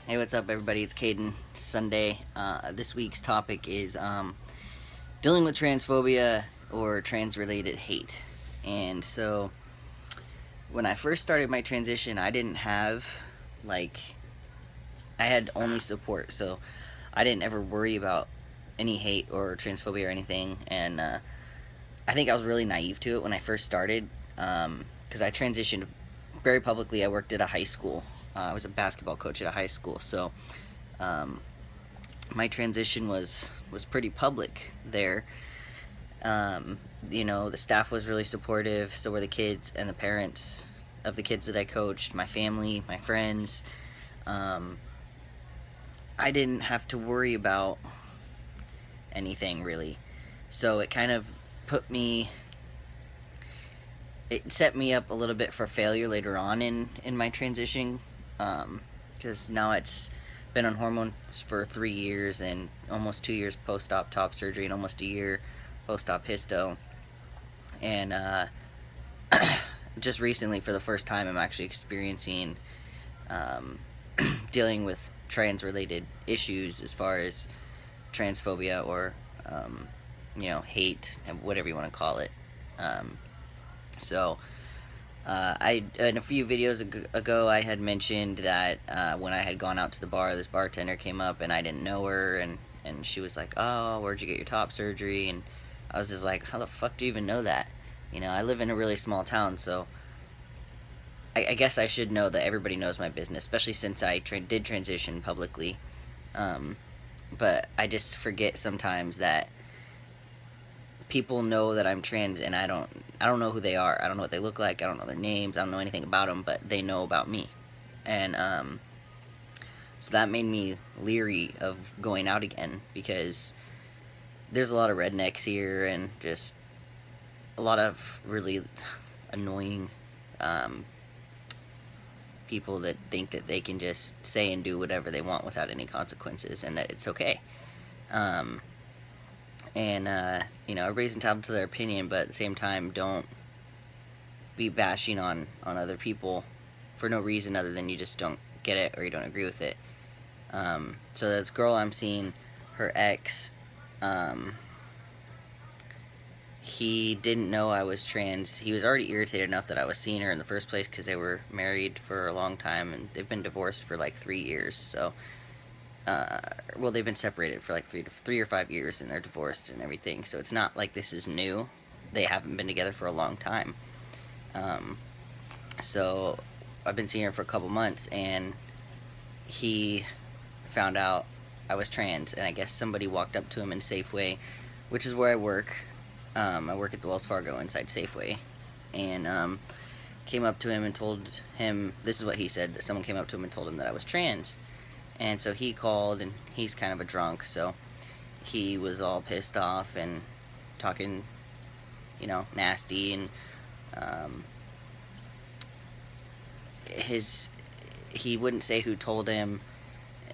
Hey, what's up, everybody? It's Caden. Sunday. This week's topic is dealing with transphobia or trans-related hate. And so, when I first started my transition, I didn't have like I had only support, so I didn't ever worry about any hate or transphobia or anything. And I think I was really naive to it when I first started, because I transitioned very publicly. I worked at a high school. I was a basketball coach at a high school, so um, my transition was pretty public there. The staff was really supportive. So were the kids and the parents of the kids that I coached, my family, my friends. Um, I didn't have to worry about anything really. So it kind of put me, it set me up a little bit for failure later on in my transition, because now it's been on hormones for 3 years and almost 2 years post-op top surgery and almost a year post-op histo. And just recently, for the first time, I'm actually experiencing um, dealing with trans-related issues as far as transphobia or hate, whatever you want to call it. Um, so I in a few videos ago I had mentioned that when I had gone out to the bar, this bartender came up and I didn't know her, and she was like, "Oh, where'd you get your top surgery?" And I was just like, "How the fuck do you even know that?" I live in a really small town, so I guess I should know that everybody knows my business, especially since I did transition publicly. Um, but I just forget sometimes that people know that I'm trans, and I don't know who they are. I don't know what they look like. I don't know their names. I don't know anything about them, but they know about me. And so that made me leery of going out again, because there's a lot of rednecks here and just a lot of really annoying um, people that think that they can just say and do whatever they want without any consequences, and that it's okay. Um, and everybody's entitled to their opinion, but at the same time, don't be bashing on other people for no reason other than you just don't get it or you don't agree with it. So this girl I'm seeing, her ex, um, he didn't know I was trans. He was already irritated enough that I was seeing her in the first place, because they were married for a long time and they've been divorced for like 3 years. So, well, they've been separated for like 3 or 5 years, and they're divorced and everything. So it's not like this is new. They haven't been together for a long time. Um, so I've been seeing her for a couple months, and he found out I was trans, and I guess somebody walked up to him in Safeway, which is where I work. I work at the Wells Fargo inside Safeway, and came up to him and told him, this is what he said, that someone came up to him and told him that I was trans. And so he called, and he's kind of a drunk, so he was all pissed off and talking, nasty, and um, he wouldn't say who told him,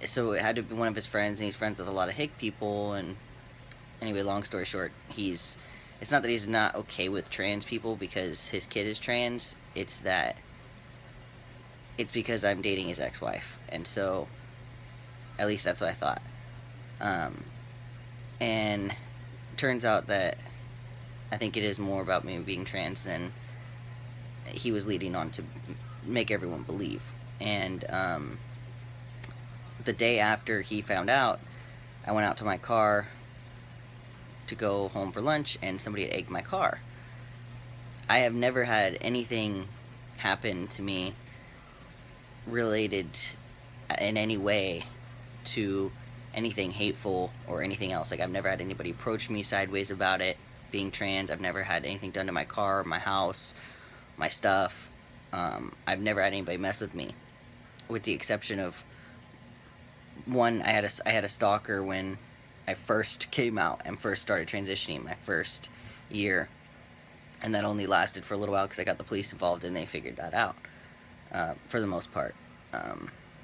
so it had to be one of his friends, and he's friends with a lot of hick people. And anyway, long story short, it's not that he's not okay with trans people because his kid is trans, it's that it's because I'm dating his ex-wife, and so at least that's what I thought. um, and it turns out that I think it is more about me being trans than he was leading on to make everyone believe. And the day after he found out, I went out to my car to go home for lunch, and somebody had egged my car. I have never had anything happen to me related in any way to anything hateful or anything else. Like, I've never had anybody approach me sideways about it, being trans. I've never had anything done to my car, my house, my stuff. I've never had anybody mess with me, with the exception of one. I had a stalker when I first came out and first started transitioning, my first year, and that only lasted for a little while because I got the police involved and they figured that out, for the most part.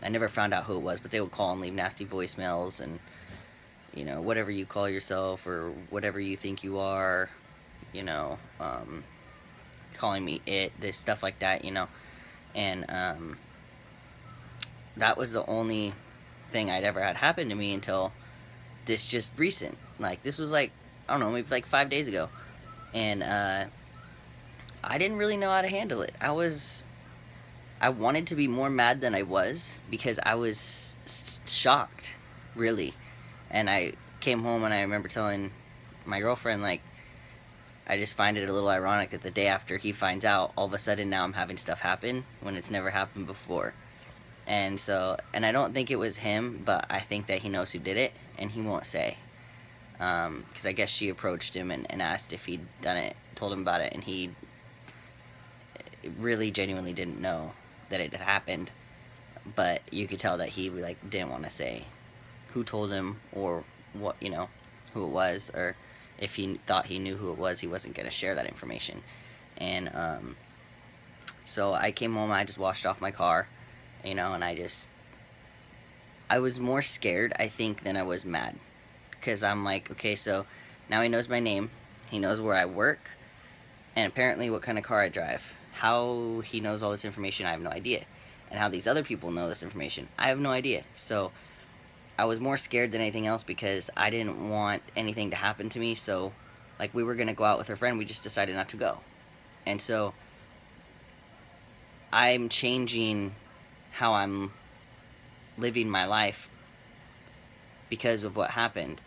I never found out who it was, but they would call and leave nasty voicemails, and whatever you call yourself or whatever you think you are, you know, um, calling me this stuff like that, and that was the only thing I'd ever had happen to me until this just recent. Like, this was like, I don't know, maybe like 5 days ago. And I didn't really know how to handle it. I wanted to be more mad than I was because I was shocked, really. And I came home and I remember telling my girlfriend, like, I just find it a little ironic that the day after he finds out, all of a sudden now I'm having stuff happen when it's never happened before. And so, and I don't think it was him, but I think that he knows who did it, and he won't say. Because I guess she approached him and asked if he'd done it, told him about it, and he really genuinely didn't know that it had happened. But you could tell that he like didn't want to say who told him or what, who it was, or if he thought he knew who it was, he wasn't going to share that information. And so I came home, I just washed off my car, and I was more scared, I think, than I was mad. Because I'm like, okay, so now he knows my name, he knows where I work, and apparently what kind of car I drive. How he knows all this information, I have no idea. And how these other people know this information, I have no idea. So I was more scared than anything else because I didn't want anything to happen to me. So, like, we were going to go out with her friend, we just decided not to go. And so I'm changing how I'm living my life because of what happened.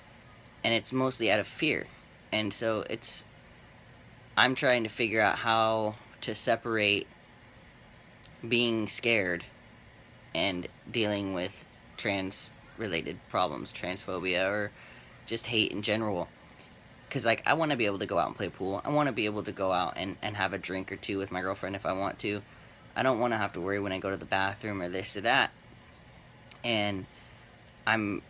And it's mostly out of fear. And so I'm trying to figure out how to separate being scared and dealing with trans related problems, transphobia, or just hate in general. Because, like, I want to be able to go out and play pool. I want to be able to go out and have a drink or two with my girlfriend if I want to. I don't want to have to worry when I go to the bathroom or this or that. And I'm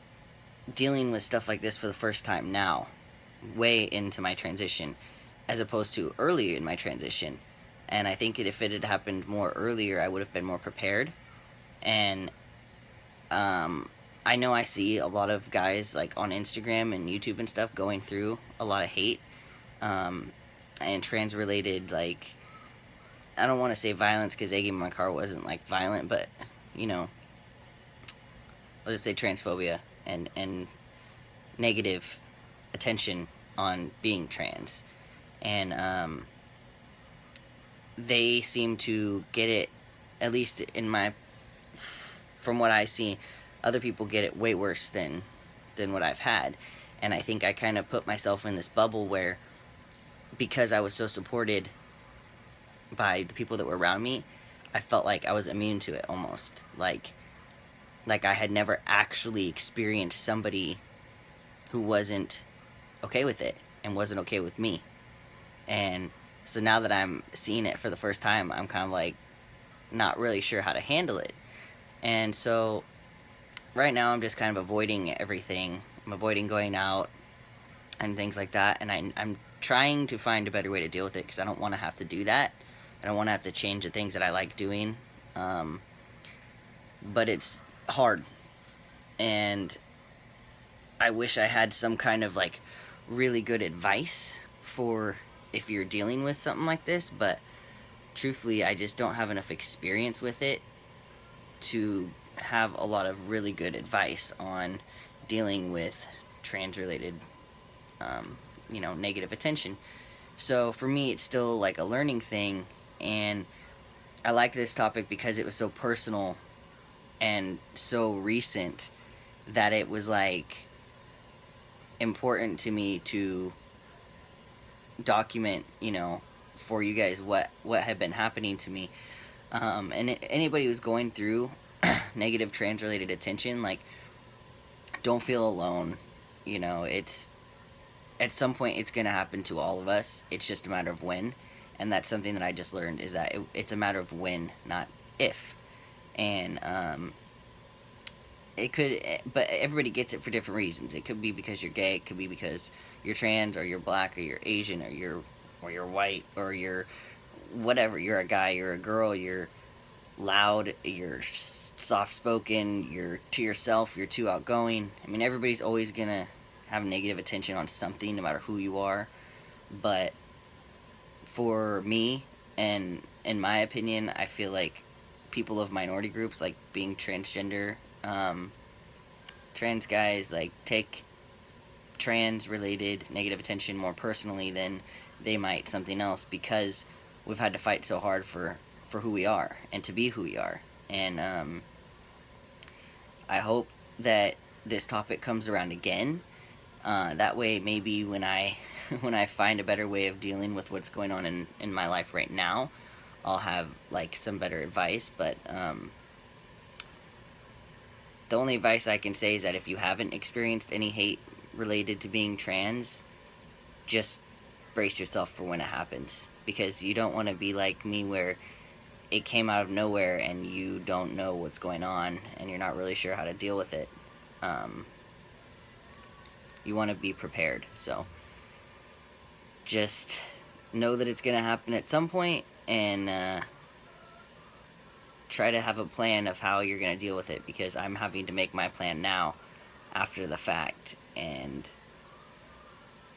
dealing with stuff like this for the first time now, way into my transition, as opposed to earlier in my transition. And I think if it had happened more earlier, I would have been more prepared. And I know I see a lot of guys, like, on Instagram and YouTube and stuff going through a lot of hate and trans-related, like, I don't want to say violence because egging my car wasn't, like, violent, but, let's just say transphobia and negative attention on being trans. And they seem to get it, at least from what I see, other people get it way worse than what I've had. And I think I kind of put myself in this bubble where, because I was so supported by the people that were around me, I felt like I was immune to it almost. Like I had never actually experienced somebody who wasn't okay with it and wasn't okay with me. And so now that I'm seeing it for the first time, I'm kind of like not really sure how to handle it. And so right now I'm just kind of avoiding everything. I'm avoiding going out and things like that. And I'm trying to find a better way to deal with it because I don't want to have to do that. I don't want to have to change the things that I like doing. But it's hard. And I wish I had some kind of, like, really good advice for if you're dealing with something like this. But truthfully, I just don't have enough experience with it to have a lot of really good advice on dealing with trans-related, negative attention. So for me, it's still like a learning thing, and I like this topic because it was so personal and so recent that it was, like, important to me to document, for you guys what had been happening to me. And anybody who's going through negative trans-related attention, like, don't feel alone. It's at some point it's going to happen to all of us. It's just a matter of when. And that's something that I just learned, is that it's a matter of when, not if. And it could, but everybody gets it for different reasons. It could be because you're gay, it could be because you're trans, or you're black, or you're Asian, or you're white, or you're whatever. You're a guy, you're a girl, you're loud, you're soft-spoken, you're to yourself, you're too outgoing. I mean, everybody's always gonna have negative attention on something, no matter who you are. But for me, and in my opinion, I feel like people of minority groups, like being transgender, trans guys like take trans related negative attention more personally than they might something else, because we've had to fight so hard for who we are and to be who we are. And I hope that this topic comes around again. That way, maybe when I when I find a better way of dealing with what's going on in my life right now, I'll have like some better advice. But the only advice I can say is that if you haven't experienced any hate related to being trans, just brace yourself for when it happens, because you don't want to be like me where it came out of nowhere and you don't know what's going on and you're not really sure how to deal with it. You want to be prepared. So just know that it's going to happen at some point, and try to have a plan of how you're going to deal with it, because I'm having to make my plan now after the fact, and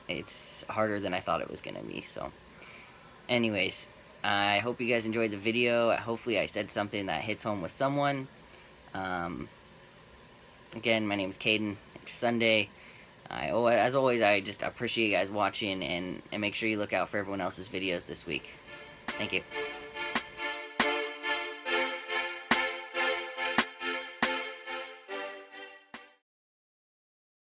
it's harder than I thought it was going to be. So anyways, I hope you guys enjoyed the video. Hopefully I said something that hits home with someone. Again, my name is Caedyn. It's Sunday. As always, I just appreciate you guys watching, and make sure you look out for everyone else's videos this week. Thank you.